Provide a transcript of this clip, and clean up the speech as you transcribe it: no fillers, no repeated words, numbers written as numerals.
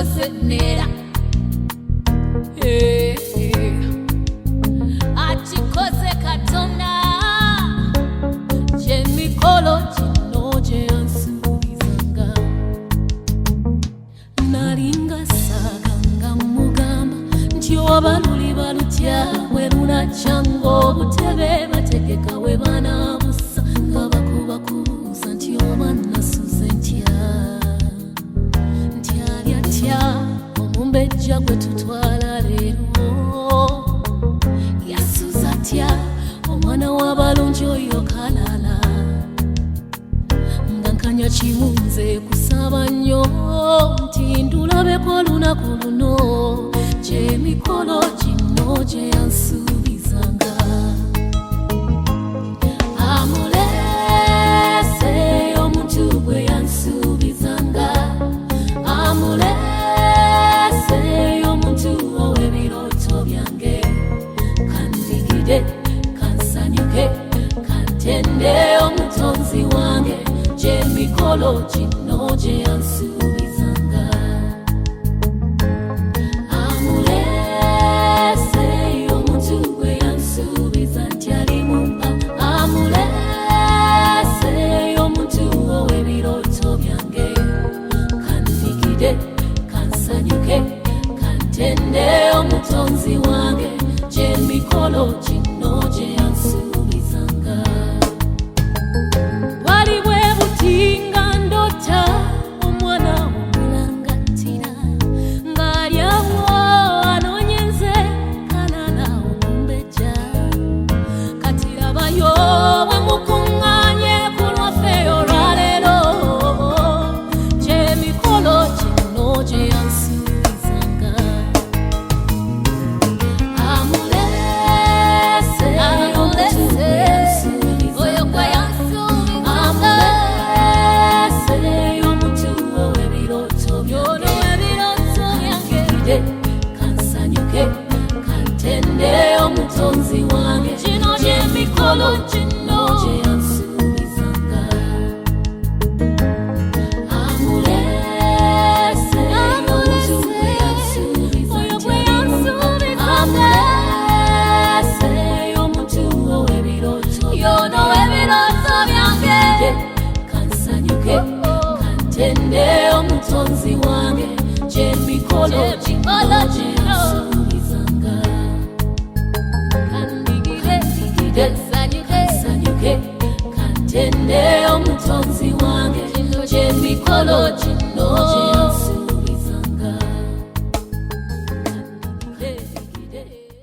akikoze nera akikoze Katonda gy'emikolo gino gye yansubizanga nalinga saaganga mugamba nti oba luli balutya bwe lunajjanga obutebe bategeka we banaabusa nga bakubakubuuza nti oba nasuze ntya ntyali atya omumbejja gwe tutwala leero yasuza atya omwana w'abalungi oyo kalala nga nkanya kimunze kusaba nnyo nti ndulabeko olunaku luno gy'emikolo gino gye yansubizanga amulese omuntu gwe yansubizanga amulese omuntu ow'ebirooto byange kandigide kansanyuke kantende omutonzi wange gy'emikolo gino gye yansubizanga amulese omuntu gwe yansubiza nti ali mumpa amulese omuntu ow'ebirooto byange kandigide kansanyuke kantende omutonzi wange gy'emikolo gino gye yansubizanga bwali bwe butinga ndota omwana omulangatira ng'ali awo anoonyenze kalala omumbejja kati labayo bwe mukuŋŋaanye ku lwaffe olwaleero gy'emikolo gino gye yansubizanga amulese oyo gwe yansubizanga amulese omuntu ow'ebirooto byange kansanyuke kantende omutonzi wange gino gy'emikolo gino gye yansubizanga amulese omuntu gwe yansubizanga amulese omuntu ow'ebirooto byange kansanyuke kantende omutonzi wange gy'emikolo gino gye yansubizanga kandigide kansanyuke kantende omutonzi wange gy'emikolo gino